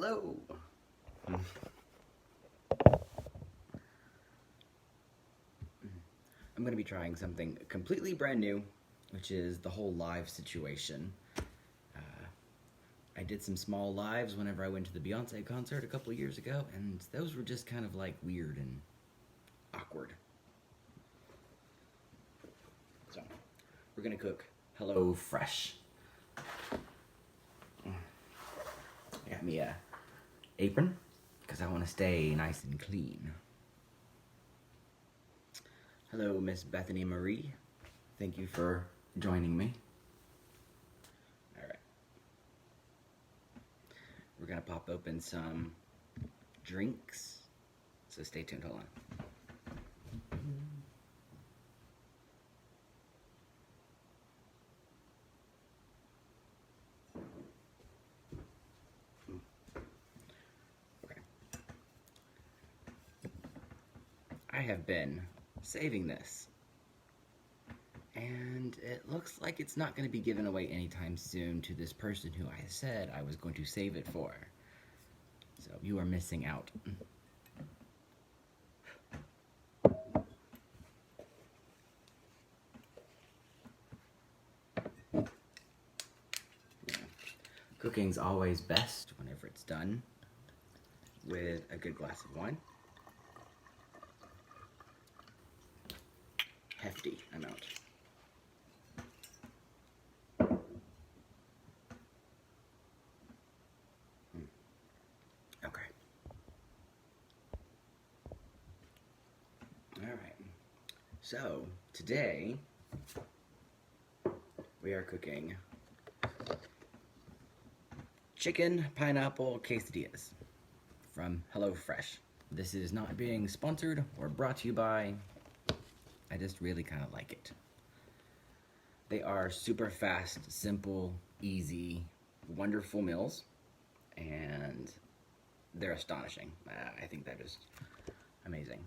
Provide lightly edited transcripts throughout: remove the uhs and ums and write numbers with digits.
Hello. I'm going to be trying something completely brand new, which is the whole live situation. I did some small lives whenever I went to the Beyonce concert a couple of years ago, and those were just kind of like weird and awkward. So, we're going to cook HelloFresh. I got me a apron because I want to stay nice and clean. Hello, Miss Bethany Marie. Thank you for joining me. All right. We're gonna pop open some drinks, so stay tuned. Hold on. Okay. I have been saving this, and it looks like it's not going to be given away anytime soon to this person who I said I was going to save it for. So you are missing out. Cooking's always best whenever it's done with a good glass of wine. Hefty amount. Okay. All right. So today we are cooking chicken pineapple quesadillas from HelloFresh. This is not being sponsored or brought to you by. I just really kind of like it. They are super fast, simple, easy, wonderful meals, and they're astonishing. I think that is amazing.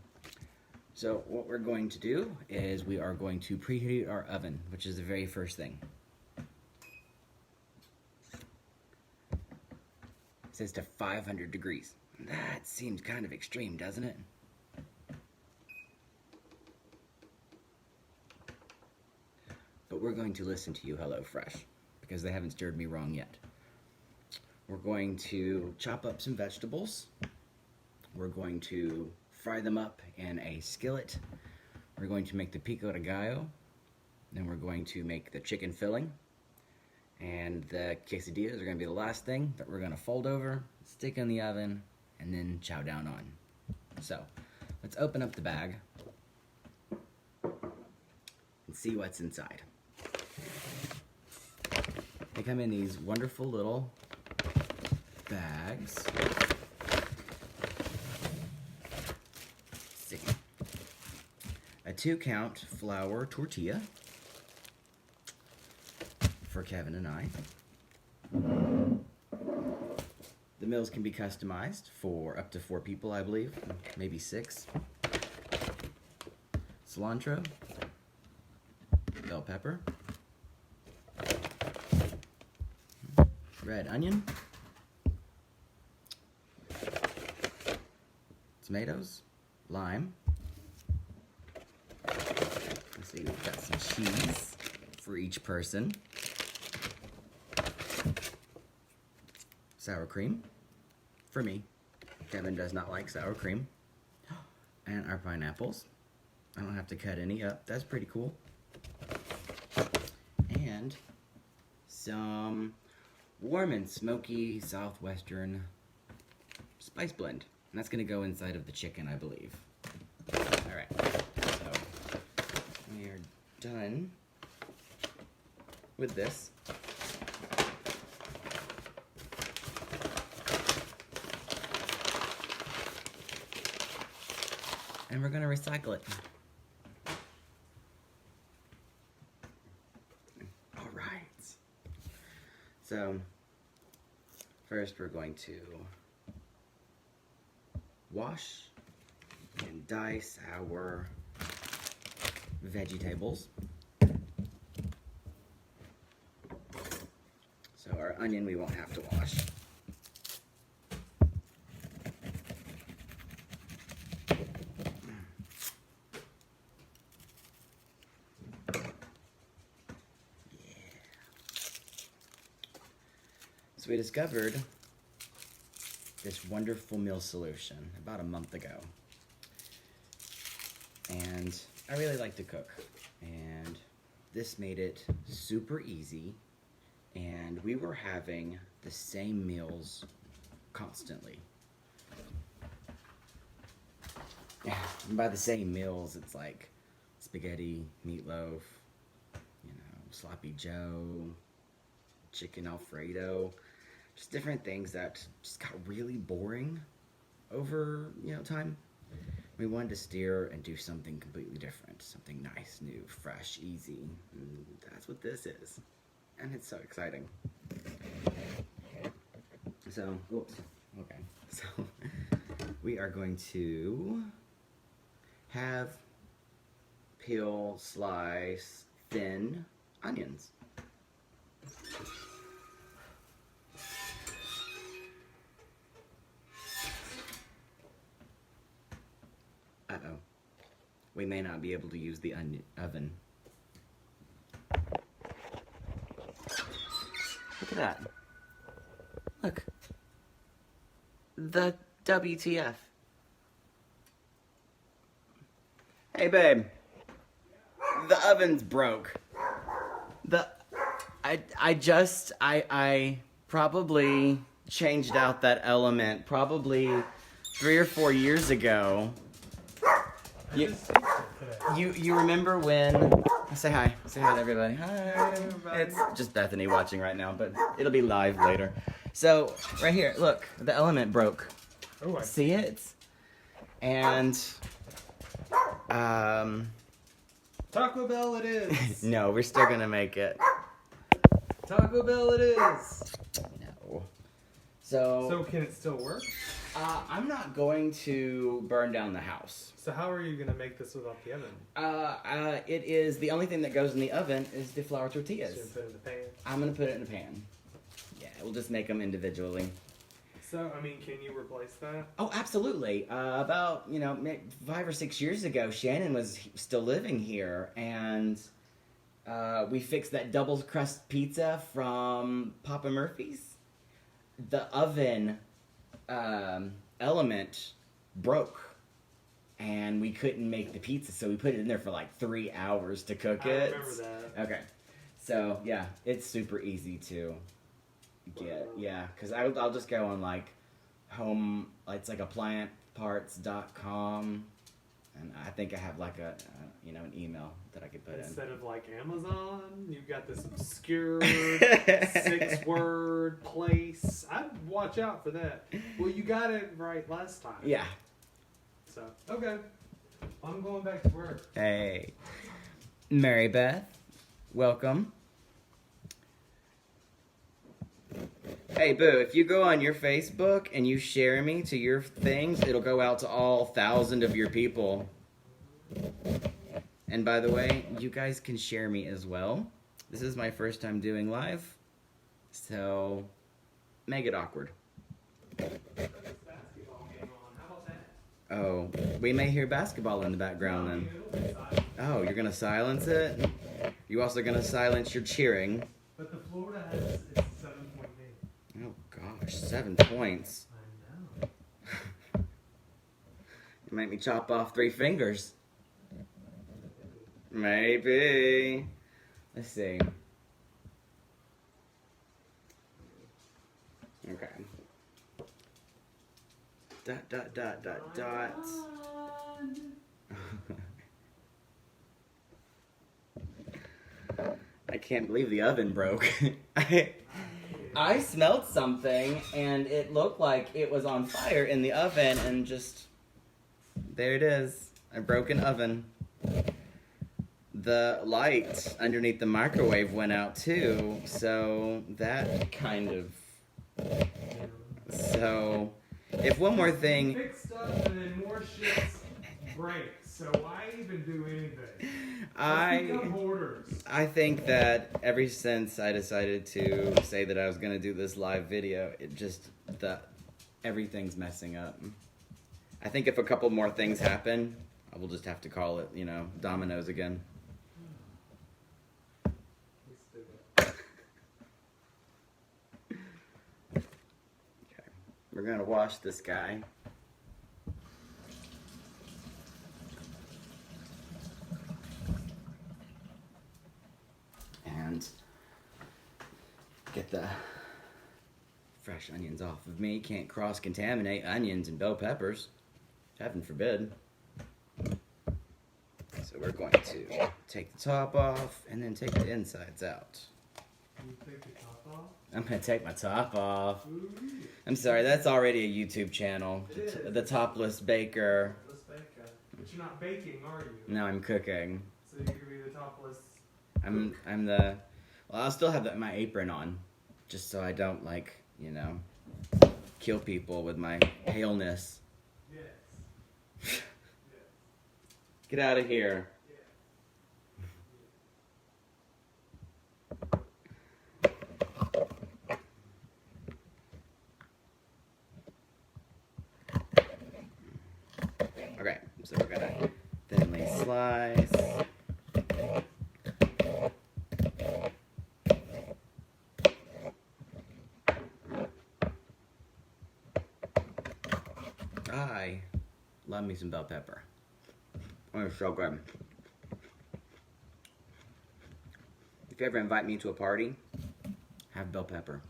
So what we're going to do is we are going to preheat our oven, which is the very first thing. It says to 500 degrees. That seems kind of extreme, doesn't it? But we're going to listen to you, HelloFresh, because they haven't steered me wrong yet. We're going to chop up some vegetables. We're going to fry them up in a skillet. We're going to make the Pico de Gallo. Then we're going to make the chicken filling. And the quesadillas are going to be the last thing that we're going to fold over, stick in the oven, and then chow down on. So, let's open up the bag and see what's inside. They come in these wonderful little bags. Let's see. A 2-count flour tortilla for Kevin and I. The meals can be customized for up to 4 people, I believe, maybe 6. Cilantro, bell pepper, red onion, tomatoes, lime. Let's see, we've got some cheese for each person. Sour cream for me. Kevin does not like sour cream. And our pineapples. I don't have to cut any up. That's pretty cool. And some warm and smoky southwestern spice blend. And that's going to go inside of the chicken, I believe. Alright, so we are done with this. And we're going to recycle it. All right. So, first we're going to wash and dice our vegetables. So our onion we won't have to wash. So we discovered this wonderful meal solution about a month ago. And I really like to cook. And this made it super easy. And we were having the same meals constantly. And by the same meals, it's like spaghetti, meatloaf, sloppy joe, chicken Alfredo, just different things that just got really boring over, time. We wanted to steer and do something completely different, something nice, new, fresh, easy. And that's what this is. And it's so exciting. So, oops, okay. So, we are going to have peel, slice, thin onions. Uh-oh. We may not be able to use the oven. Look at that. Look. The WTF. Hey, babe. The oven's broke. I probably changed out that element probably 3 or 4 years ago. You remember when... Say hi. Say hi to everybody. Hi. It's just Bethany watching right now, but it'll be live later. So, right here, look. The element broke. Oh, I see it? And... Taco Bell it is! No, we're still gonna make it. Taco Bell it is! No. So can it still work? I'm not going to burn down the house. So how are you going to make this without the oven? It is, the only thing that goes in the oven is the flour So tortillas. you put it in the pan? I'm going to put it in a pan. Yeah, we'll just make them individually. So, I mean, can you replace that? Oh, absolutely. About, 5 or 6 years ago, Shannon was still living here, and we fixed that double crust pizza from Papa Murphy's. The oven element broke, and we couldn't make the pizza, so we put it in there for like 3 hours to cook it. I remember that. Okay. So, yeah, it's super easy to get. Yeah, because I'll just go on like home, it's like applianceparts.com, and I think I have like an email that I could put Instead in. of like Amazon, you've got this obscure 6-word place. I'd watch out for that. Well, you got it right last time. Yeah. So, okay. I'm going back to work. Hey. Mary Beth, welcome. Hey, Boo, if you go on your Facebook and you share me to your things, it'll go out to all 1,000 of your people. And by the way, you guys can share me as well. This is my first time doing live, so make it awkward. Oh, we may hear basketball in the background then. Oh, you're going to silence it? You also going to silence your cheering? But the Florida has its 7-point lead. Oh gosh, 7 points. I know. You make me chop off 3 fingers. Maybe. Let's see. Okay. Dot, dot, dot, dot, dot. I can't believe the oven broke. I smelled something and it looked like it was on fire in the oven, and just there it is, a broken oven. The light underneath the microwave went out too, so that kind of, so if one more thing, Fix stuff and then more shits break. So why even do anything? I think that ever since I decided to say that I was going to do this live video, it just, everything's messing up. I think if a couple more things happen, I will just have to call it, dominoes again. We're gonna wash this guy. And get the fresh onions off of me. Can't cross-contaminate onions and bell peppers. Heaven forbid. So we're going to take the top off and then take the insides out. You take the top off? I'm gonna take my top off. Ooh. I'm sorry, that's already a YouTube channel. It is. The Topless Baker. Let's bake it. But you're not baking, are you? Now I'm cooking. So you could be the topless. I'm the. Well, I'll still have my apron on, just so I don't kill people with my paleness. Yes. Yes. Get out of here. Okay, so we're gonna thinly slice. I love me some bell pepper. Oh, it's so good. If you ever invite me to a party, have bell pepper.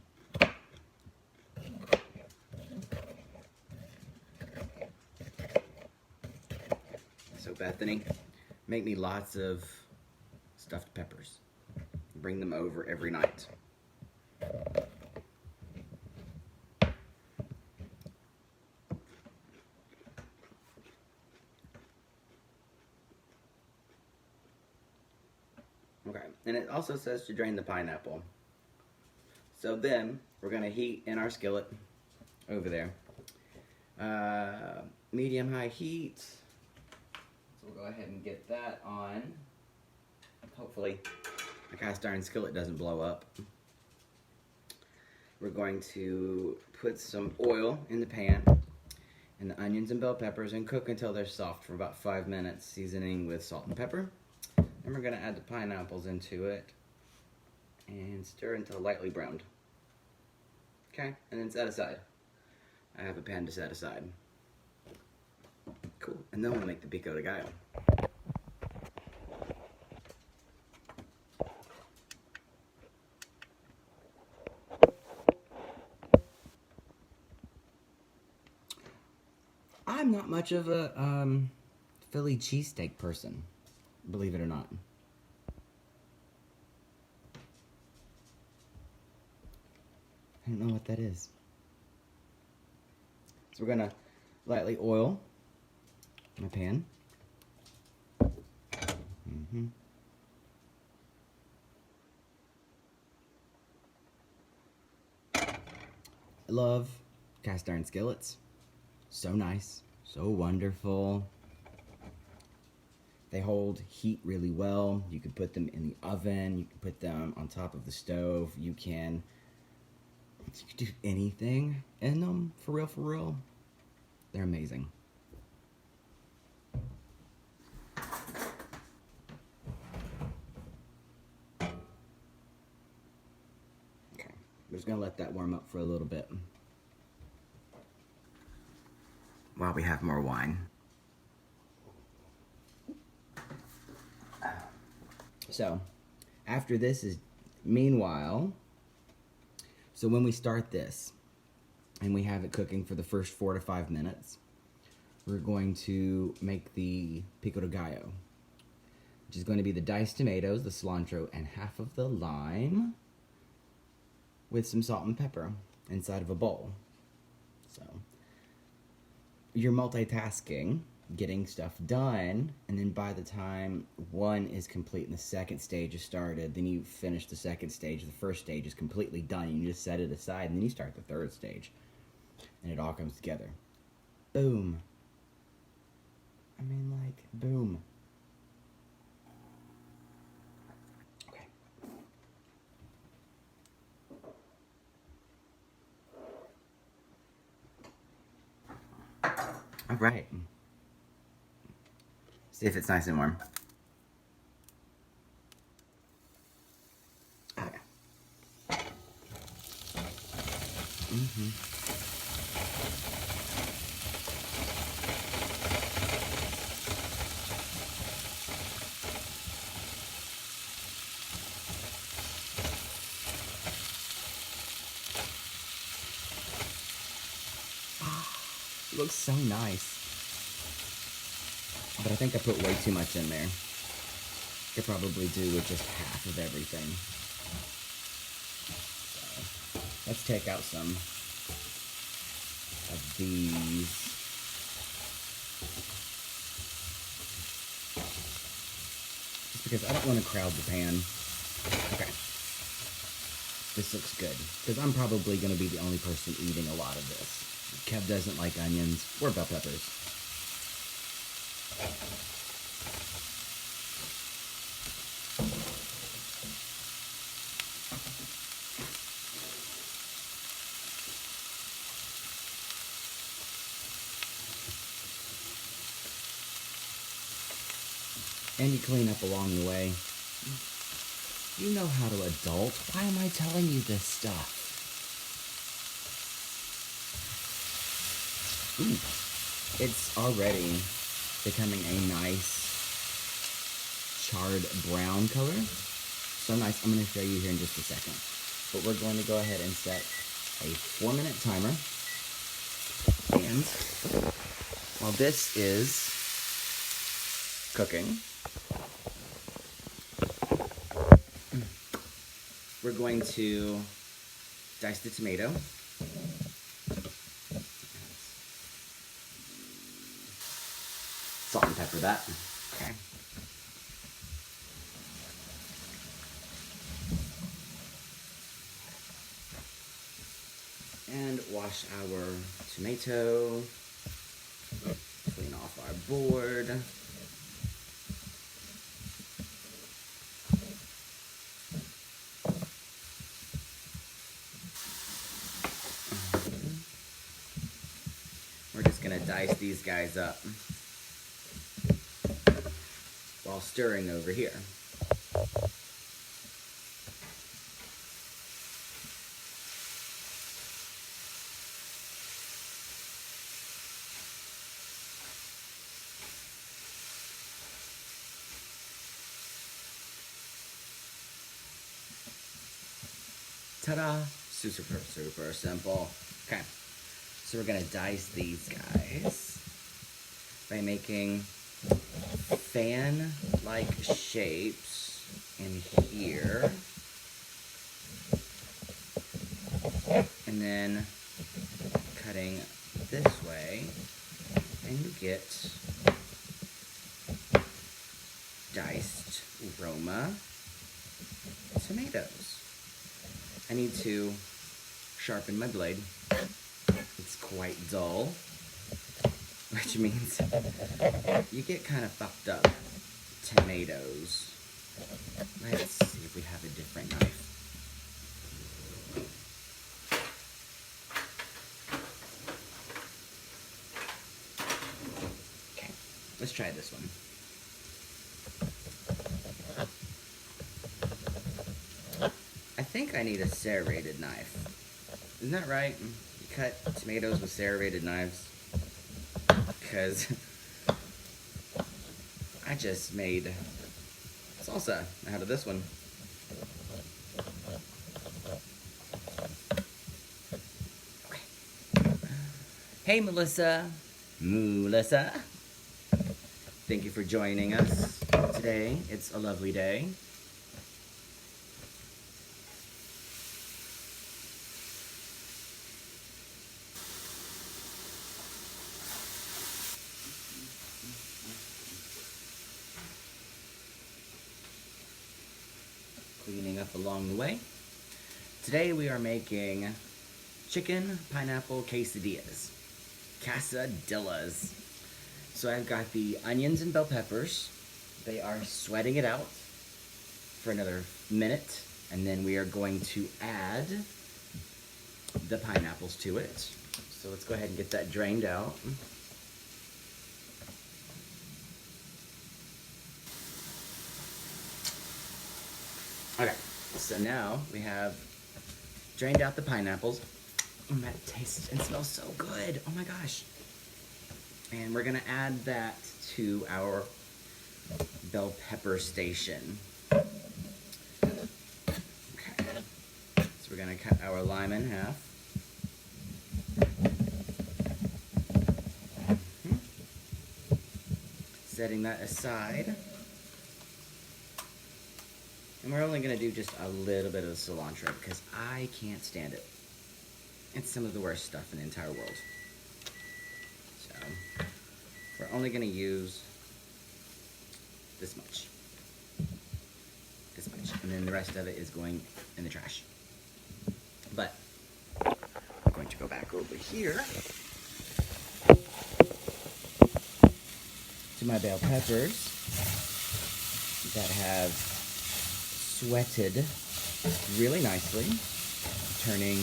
So Bethany, make me lots of stuffed peppers. Bring them over every night. Okay, and it also says to drain the pineapple. So then, we're going to heat in our skillet over there. Medium-high heat. So we'll go ahead and get that on. Hopefully, the cast iron skillet doesn't blow up. We're going to put some oil in the pan and the onions and bell peppers and cook until they're soft for about 5 minutes, seasoning with salt and pepper. Then we're going to add the pineapples into it and stir until lightly browned. Okay, and then set aside. I have a pan to set aside. Cool, and then we'll make the Pico de Gallo. I'm not much of a Philly cheesesteak person, believe it or not. I don't know what that is. So we're gonna lightly oil my pan. I love cast iron skillets. So nice, so wonderful. They hold heat really well. You can put them in the oven. You can put them on top of the stove. You can do anything in them, for real, for real. They're amazing. Okay, we're just gonna let that warm up for a little bit while we have more wine. So, after this is, meanwhile, so when we start this, and we have it cooking for the first 4 to 5 minutes, we're going to make the Pico de Gallo, which is going to be the diced tomatoes, the cilantro, and half of the lime, with some salt and pepper inside of a bowl. So, you're multitasking, getting stuff done, and then by the time one is complete and the second stage is started, then you finish the second stage, the first stage is completely done, and you just set it aside, and then you start the third stage, and it all comes together. Boom. I mean, like, boom. Okay. All right. See if it's nice and warm. Okay. It looks so nice. But I think I put way too much in there. Could probably do with just half of everything. So, let's take out some of these. Just because I don't want to crowd the pan. Okay. This looks good. Because I'm probably going to be the only person eating a lot of this. Kev doesn't like onions or bell peppers. And you clean up along the way. You know how to adult. Why am I telling you this stuff? Ooh, it's already becoming a nice charred brown color. So nice. I'm going to show you here in just a second. But we're going to go ahead and set a 4-minute timer. And while this is cooking, we're going to dice the tomato. Salt and pepper that. Okay. And wash our tomato. Clean off our board. We're just gonna dice these guys up while stirring over here. Ta-da! Super, super simple. Okay, so we're gonna dice these guys by making fan-like shapes in here. And then cutting this way, and you get diced Roma tomatoes. I need to sharpen my blade. It's quite dull, which means you get kind of fucked up tomatoes. Let's see if we have a different knife. Okay, let's try this one. I think I need a serrated knife. Isn't that right? You cut tomatoes with serrated knives? Because I just made salsa out of this one. Okay. Hey, Melissa. Thank you for joining us today. It's a lovely day. Cleaning up along the way. Today we are making chicken pineapple quesadillas. Quesadillas. So I've got the onions and bell peppers. They are sweating it out for another minute, and then we are going to add the pineapples to it. So let's go ahead and get that drained out. Okay, so now we have drained out the pineapples. That tastes and smells so good. Oh my gosh. And we're gonna add that to our bell pepper station. Okay. So we're gonna cut our lime in half. setting that aside. And we're only going to do just a little bit of cilantro because I can't stand it. It's some of the worst stuff in the entire world. So, we're only going to use this much. This much. And then the rest of it is going in the trash. But, I'm going to go back over here to my bell peppers that have sweated really nicely, turning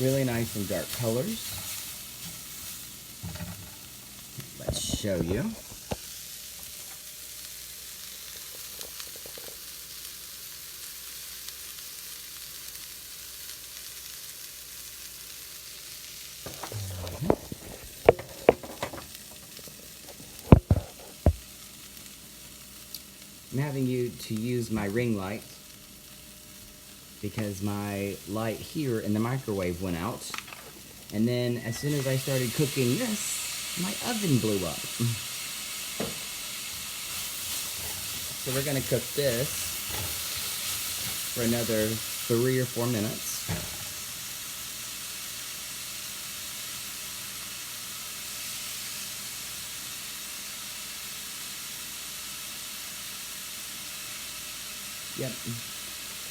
really nice and dark colors. Let's show you. I'm having to use my ring light because my light here in the microwave went out. And then as soon as I started cooking this, my oven blew up. So we're gonna cook this for another 3 or 4 minutes.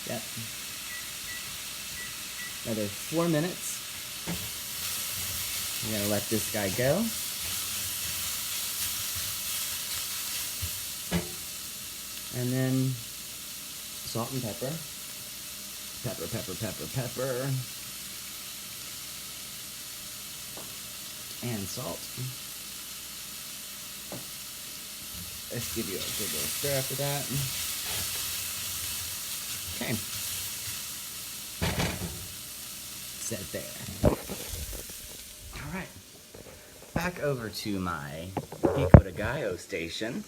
Yep. Another 4 minutes. I'm gonna let this guy go. And then salt and pepper. Pepper. And salt. Let's give you a good little stir after that. Okay. Set there. Alright. Back over to my Pico de Gallo station.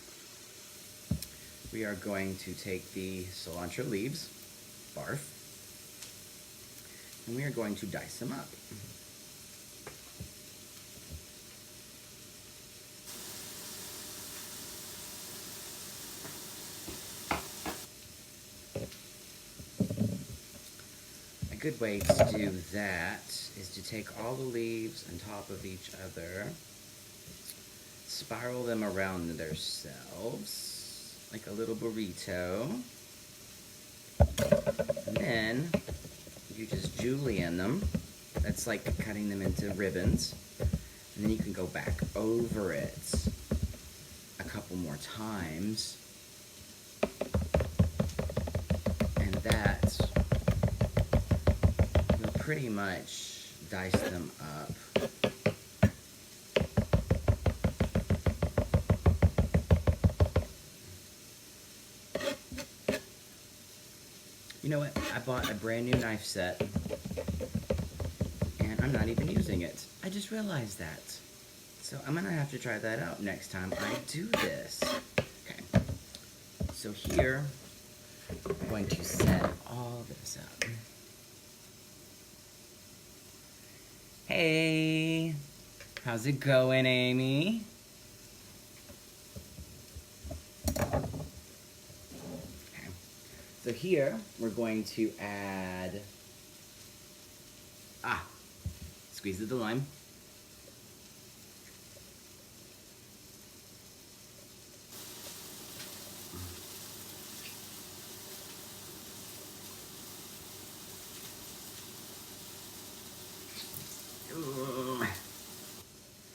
We are going to take the cilantro leaves, barf, and we are going to dice them up. A good way to do that is to take all the leaves on top of each other, spiral them around themselves, like a little burrito, and then you just julienne them. That's like cutting them into ribbons, and then you can go back over it a couple more times, and that will pretty much dice them up. You know what? I bought a brand new knife set, and I'm not even using it. I just realized that. So I'm gonna have to try that out next time I do this. Okay. So here, I'm going to set all this up. Hey, how's it going, Amy? So here, we're going to add, squeeze of the lime.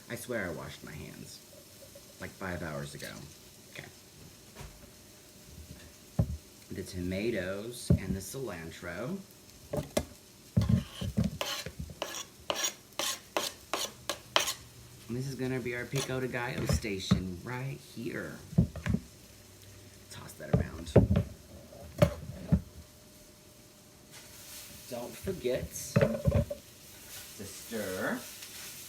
I swear I washed my hands, like 5 hours ago. Okay. The tomatoes and the cilantro. And this is gonna be our Pico de Gallo station right here. Toss that around. Don't forget to stir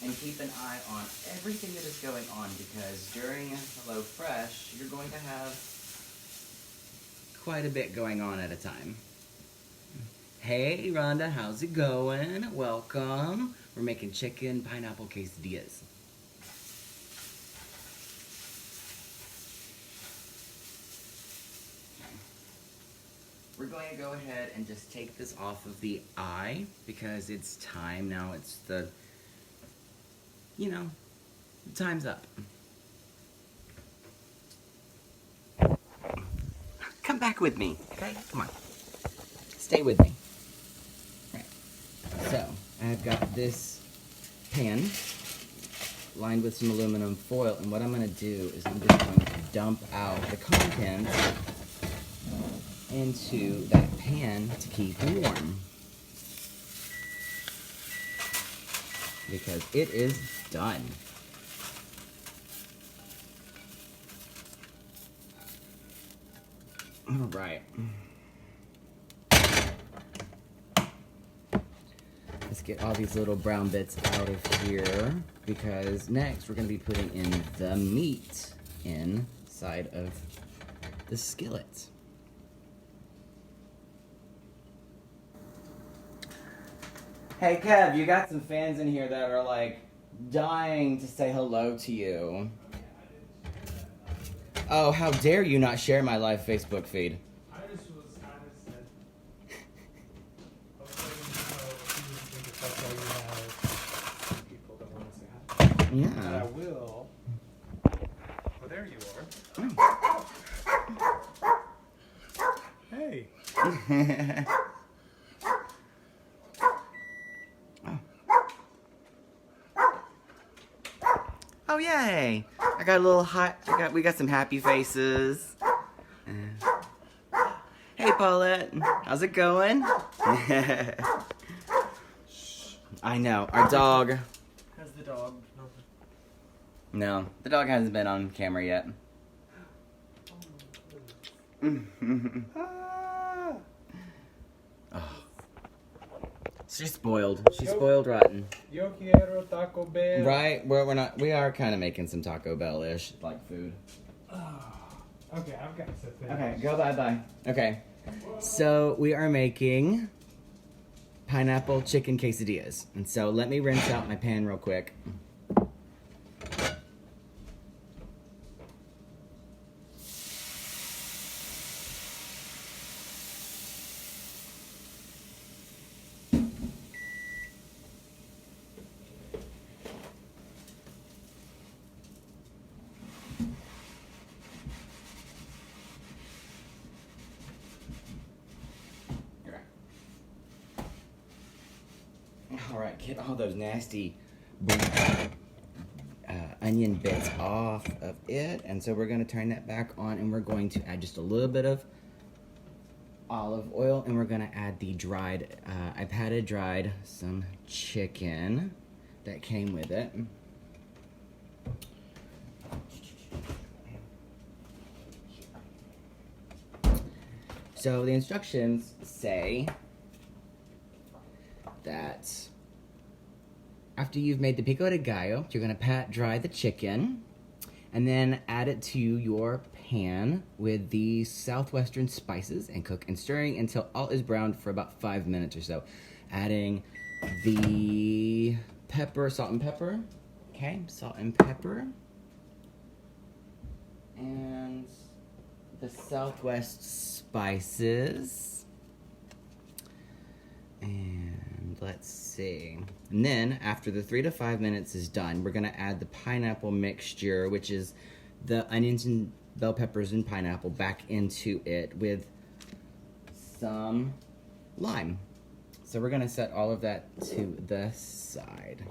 and keep an eye on everything that is going on, because during HelloFresh, you're going to have quite a bit going on at a time. Hey Rhonda, how's it going? Welcome. We're making chicken pineapple quesadillas. we're going to go ahead and just take this off of the eye because it's time now. It's the, you know, time's up. Come back with me, okay? Come on. Stay with me. All right. So, I've got this pan lined with some aluminum foil, and what I'm going to do is I'm just going to dump out the contents into that pan to keep warm. Because it is done. All right. Let's get all these little brown bits out of here because next we're going to be putting in the meat inside of the skillet. Hey Kev, you got some fans in here that are like dying to say hello to you. Oh, how dare you not share my live Facebook feed? I just said. People that want to say hi. But Yeah. I will. Oh, there you are. Hey. Oh yay! I got a little hot. We got some happy faces. Hey Paulette, how's it going? I know our dog. How's the dog? No, the dog hasn't been on camera yet. Oh. She's spoiled. She's spoiled rotten. Yo quiero Taco Bell. Right? We're not. We are kind of making some Taco Bell-ish like food. Okay, I've got to finish. Okay, go bye-bye. Okay, so we are making pineapple chicken quesadillas. And so let me rinse out my pan real quick. All right, get all those nasty onion bits off of it. And so we're going to turn that back on and we're going to add just a little bit of olive oil and we're going to add the dried, I dried some chicken that came with it. So the instructions say that after you've made the Pico de Gallo, you're going to pat dry the chicken and then add it to your pan with the southwestern spices and cook and stirring until all is browned for about 5 minutes or so. Adding the pepper, salt and pepper. Okay, salt and pepper. And the southwest spices. And let's see. And then after the 3 to 5 minutes is done, we're gonna add the pineapple mixture, which is the onions and bell peppers and pineapple, back into it with some lime. So we're gonna set all of that to the side.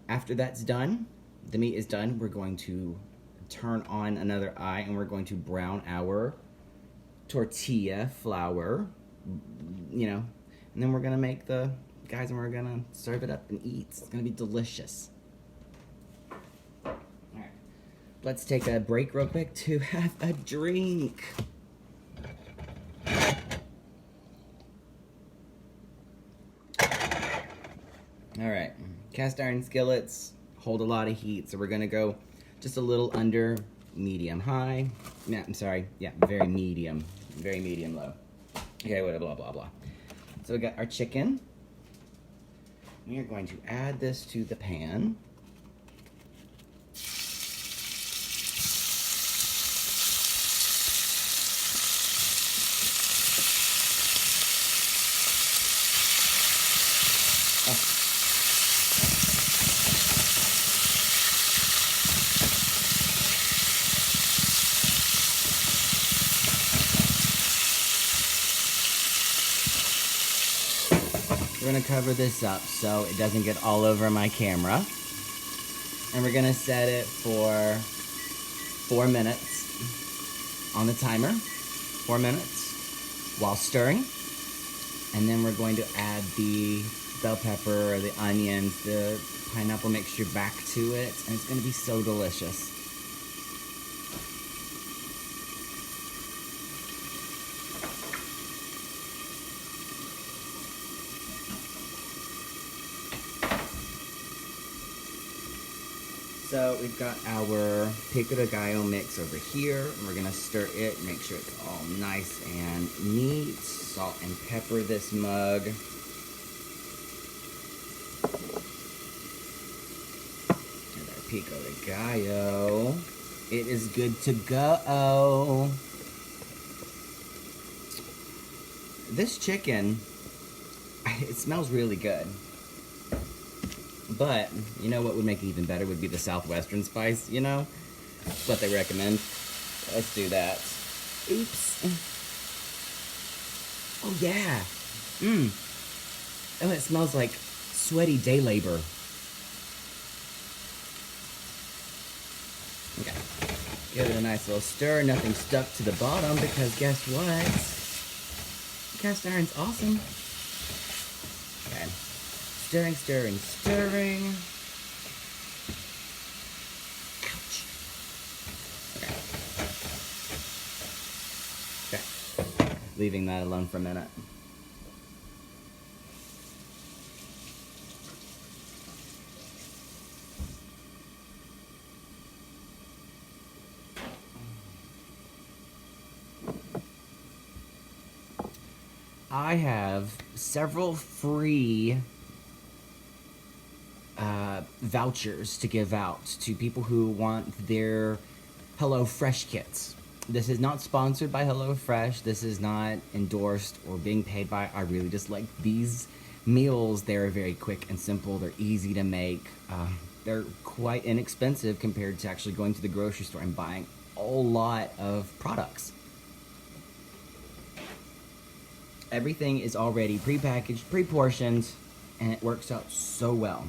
After that's done, the meat is done, we're going to turn on another eye and we're going to brown our tortilla flour, you know, and then we're gonna make the guys and we're gonna serve it up and eat. It's gonna be delicious. All right, let's take a break real quick to have a drink. All right, cast iron skillets hold a lot of heat, so we're gonna go just a little under medium high. Yeah, I'm sorry. Yeah, very medium low. Okay, whatever, blah, blah, blah. So we got our chicken. We are going to add this to the pan. We're gonna cover this up so it doesn't get all over my camera. And we're gonna set it for 4 minutes on the timer. 4 minutes while stirring. And then we're going to add the bell pepper, or the onions, the pineapple mixture back to it, and it's gonna be so delicious. So we've got our Pico de Gallo mix over here, and we're gonna stir it, make sure it's all nice and neat. Salt and pepper this mug. And our Pico de Gallo. It is good to go. This chicken, it smells really good. But, you know what would make it even better would be the southwestern spice, you know? That's what they recommend. Let's do that. Oops. Oh, yeah. Oh, it smells like sweaty day labor. Okay. Give it a nice little stir. Nothing stuck to the bottom because guess what? Cast iron's awesome. Okay. Stirring, stirring, stirring. Ouch. Okay. Okay. Leaving that alone for a minute. I have several free vouchers to give out to people who want their HelloFresh kits. This is not sponsored by HelloFresh. This is not endorsed or being paid by. I really just like these meals. They're very quick and simple. They're easy to make. They're quite inexpensive compared to actually going to the grocery store and buying a lot of products. Everything is already prepackaged, pre-portioned, and it works out so well.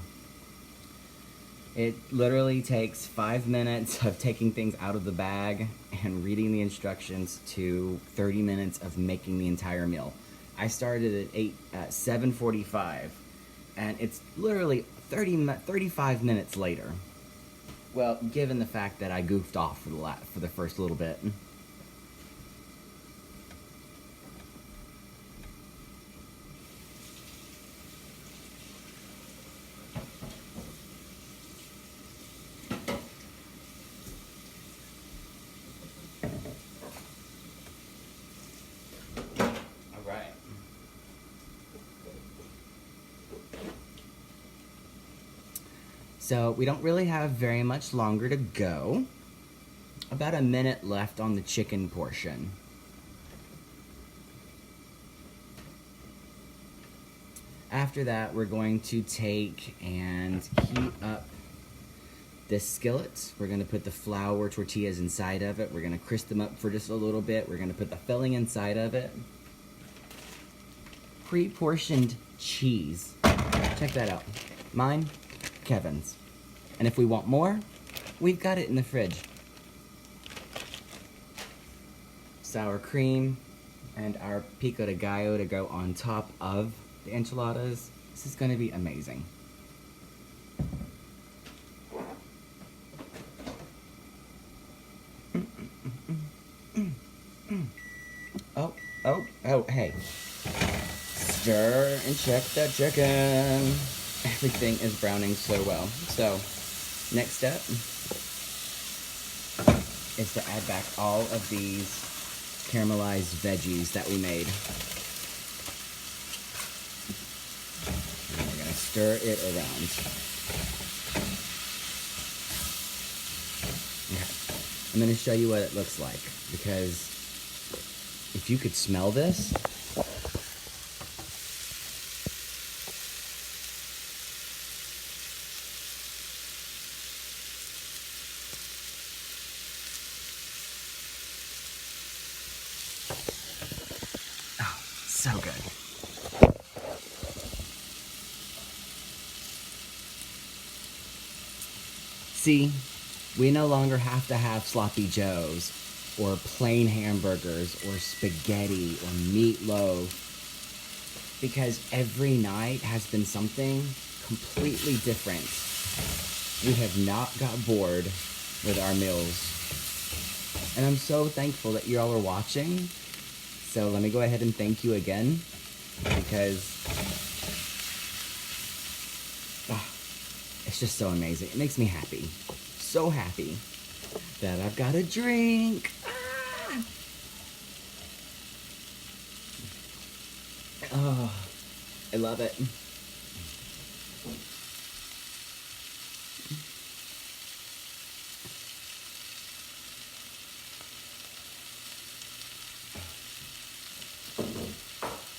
It literally takes 5 minutes of taking things out of the bag and reading the instructions to 30 minutes of making the entire meal. I started at 7:45, and it's literally 35 minutes later. Well, given the fact that I goofed off for the first little bit. So we don't really have very much longer to go. About a minute left on the chicken portion. After that, we're going to take and heat up this skillet. We're going to put the flour tortillas inside of it. We're going to crisp them up for just a little bit. We're going to put the filling inside of it. Pre-portioned cheese. Check that out. Mine, Kevin's. And if we want more, we've got it in the fridge. Sour cream and our Pico de Gallo to go on top of the enchiladas. This is going to be amazing. Oh, hey. Stir and check the chicken. Everything is browning so well. So, next step is to add back all of these caramelized veggies that we made. And we're going to stir it around. Okay. I'm going to show you what it looks like, because if you could smell this, so good. See, we no longer have to have sloppy joes or plain hamburgers or spaghetti or meatloaf, because every night has been something completely different. We have not got bored with our meals. And I'm so thankful that y'all are watching. So let me go ahead and thank you again, because it's just so amazing. It makes me happy. So happy that I've got a drink. Oh, I love it.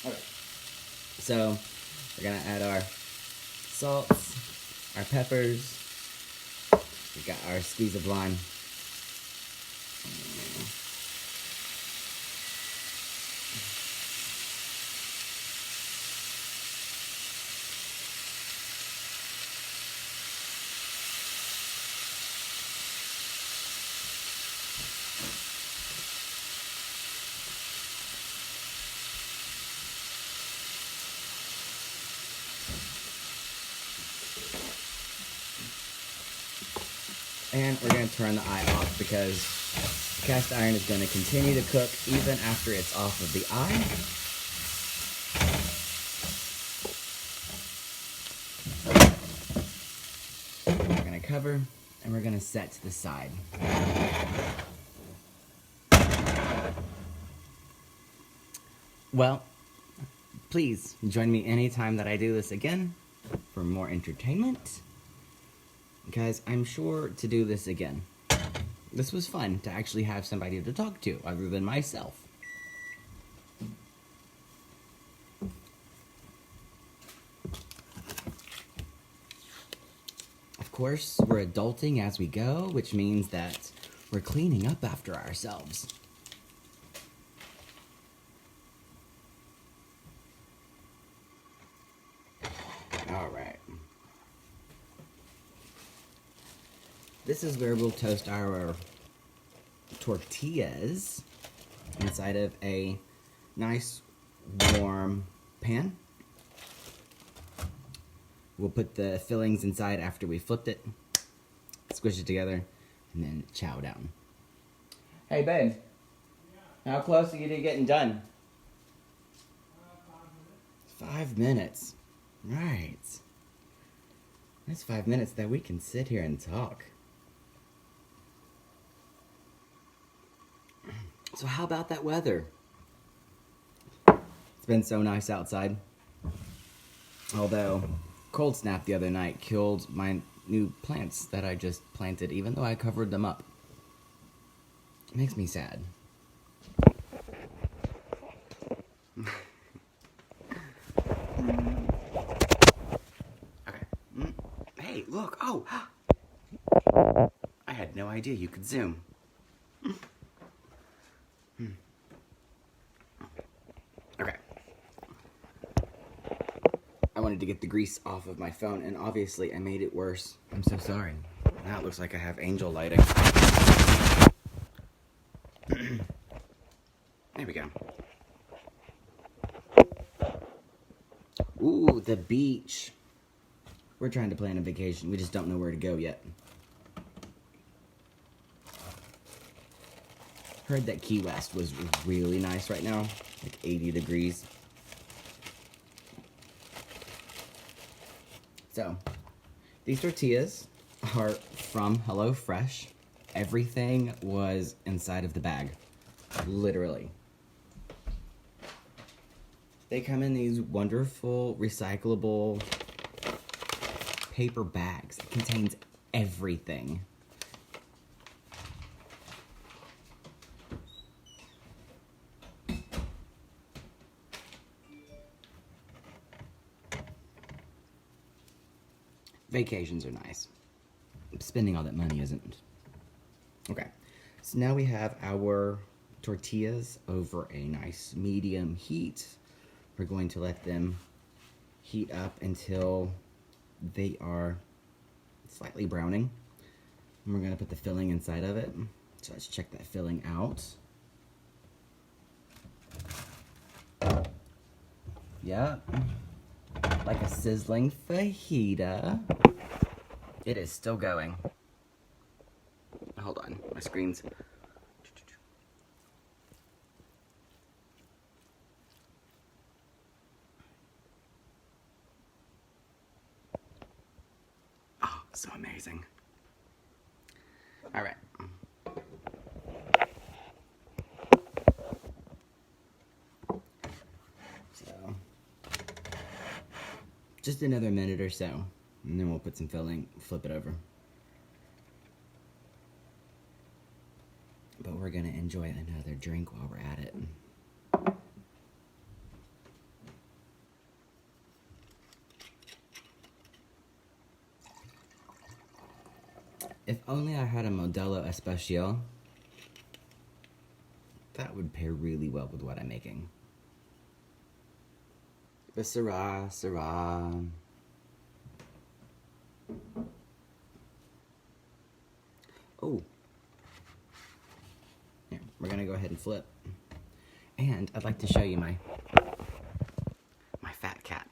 Okay. So, we're gonna add our salts, our peppers. We got our squeeze of lime. And we're going to turn the eye off, because the cast iron is going to continue to cook even after it's off of the eye. We're going to cover, and we're going to set to the side. Well, please join me anytime that I do this again for more entertainment. Guys, I'm sure to do this again. This was fun to actually have somebody to talk to other than myself. Of course, we're adulting as we go, which means that we're cleaning up after ourselves. All right. This is where we'll toast our tortillas inside of a nice warm pan. We'll put the fillings inside after we flipped it, squish it together, and then chow down. Hey, babe. Yeah. How close are you to getting done? 5 minutes. Right. That's 5 minutes that we can sit here and talk. So how about that weather? It's been so nice outside. Although, cold snap the other night killed my new plants that I just planted, even though I covered them up. It makes me sad. Okay. Hey, look. Oh! I had no idea you could zoom. Okay. I wanted to get the grease off of my phone, and obviously I made it worse. I'm so sorry. Now it looks like I have angel lighting. There we go. Ooh, the beach. We're trying to plan a vacation. We just don't know where to go yet. Heard that Key West was really nice right now. Like 80 degrees. So, these tortillas are from HelloFresh. Everything was inside of the bag. Literally. They come in these wonderful, recyclable paper bags. It contains everything. Vacations are nice. Spending all that money isn't. Okay, so now we have our tortillas over a nice medium heat. We're going to let them heat up until they are slightly browning. And we're gonna put the filling inside of it. So let's check that filling out. Yep. Like a sizzling fajita. It is still going. Hold on, my screen's... Oh, so amazing. All right. So, just another minute or so, and then we'll put some filling, flip it over. But we're gonna enjoy another drink while we're at it. If only I had a Modelo Especial, that would pair really well with what I'm making. But Syrah. Oh. Here, we're gonna go ahead and flip. And I'd like to show you my fat cat.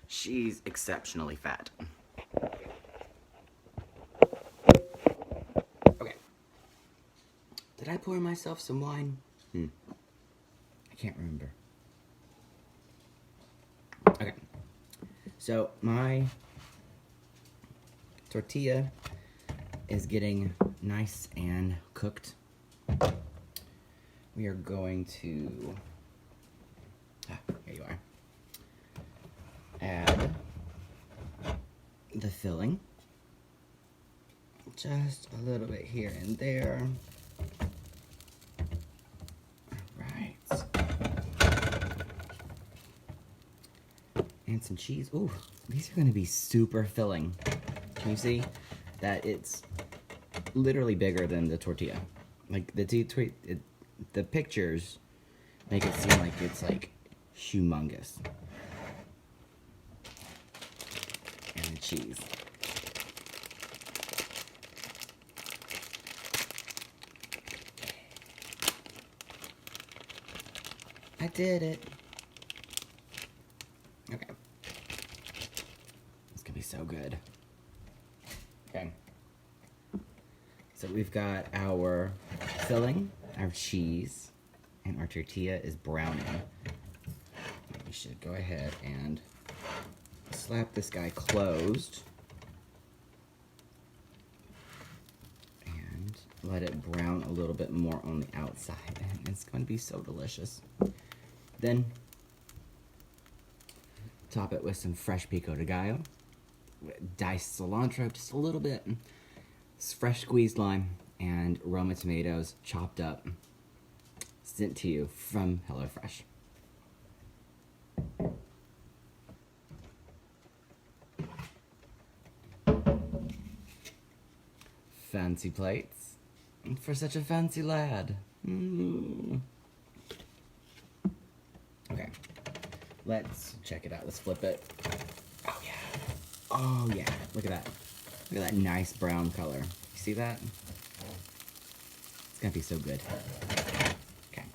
She's exceptionally fat. Okay. Did I pour myself some wine? I can't remember. Okay. So my tortilla is getting nice and cooked. We are going to... here you are. Add the filling. Just a little bit here and there. Alright. And some cheese. Ooh, these are gonna be super filling. Can you see that it's literally bigger than the tortilla? Like the pictures make it seem like it's like humongous. And the cheese. I did it. Okay. It's gonna be so good. Okay. So we've got our filling, our cheese, and our tortilla is browning. We should go ahead and slap this guy closed and let it brown a little bit more on the outside. And it's going to be so delicious. Then top it with some fresh Pico de Gallo, diced cilantro just a little bit, fresh squeezed lime, and Roma tomatoes chopped up, sent to you from HelloFresh. Fancy plates for such a fancy lad. Okay, let's check it out. Let's flip it. Oh yeah. Oh yeah. Look at that. Look at that nice brown color. You see that? It's gonna be so good. Okay.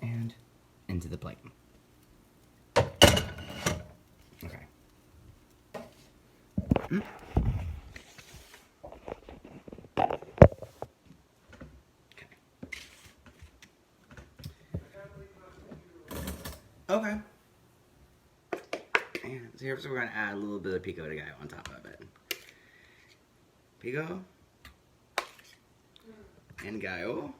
And into the plate. Okay. Okay. And so here's where we're gonna add a little bit of Pico de Gallo on top of it. Pico and Gallo.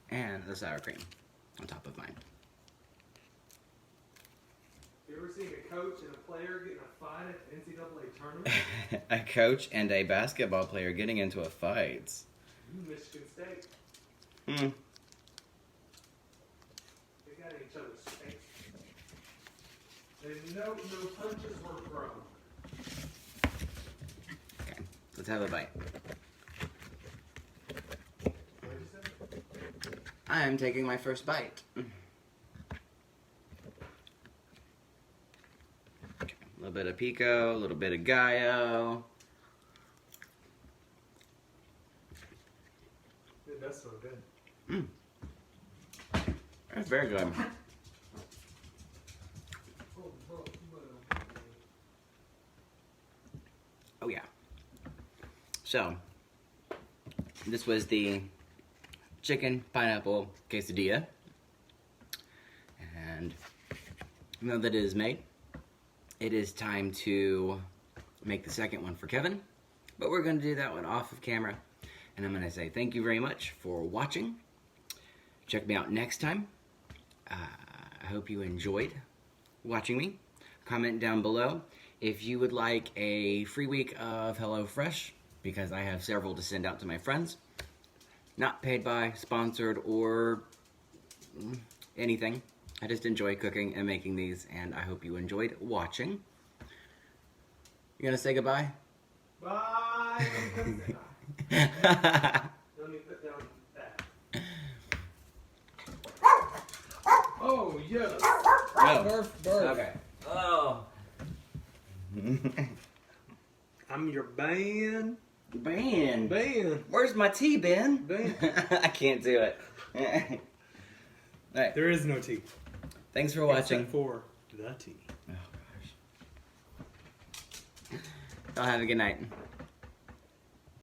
And the sour cream on top of mine. coach and a player getting a fight at the NCAA tournament? A coach and a basketball player getting into a fight. Michigan State. Hmm. They got in each other's face. And no punches were thrown. Okay, let's have a bite. What did you say? I am taking my first bite. Okay, a little bit of Pico, a little bit of Gallo. Dude, that's so good. That's very good. Oh yeah. So, this was the chicken pineapple quesadilla. And now that it is made, it is time to make the second one for Kevin. But we're going to do that one off of camera. And I'm going to say thank you very much for watching. Check me out next time. I hope you enjoyed watching me. Comment down below if you would like a free week of HelloFresh, because I have several to send out to my friends. Not paid by, sponsored, or anything. I just enjoy cooking and making these, and I hope you enjoyed watching. You gonna say goodbye? Bye. Let me put down that. Oh, yes. Oh. Barf. Okay. Oh. I'm your Ben. Ben. Ben. Where's my tea, Ben? Ben. I can't do it. Alright. There is no tea. Thanks for watching. Except for the tea. Oh gosh. Y'all have a good night.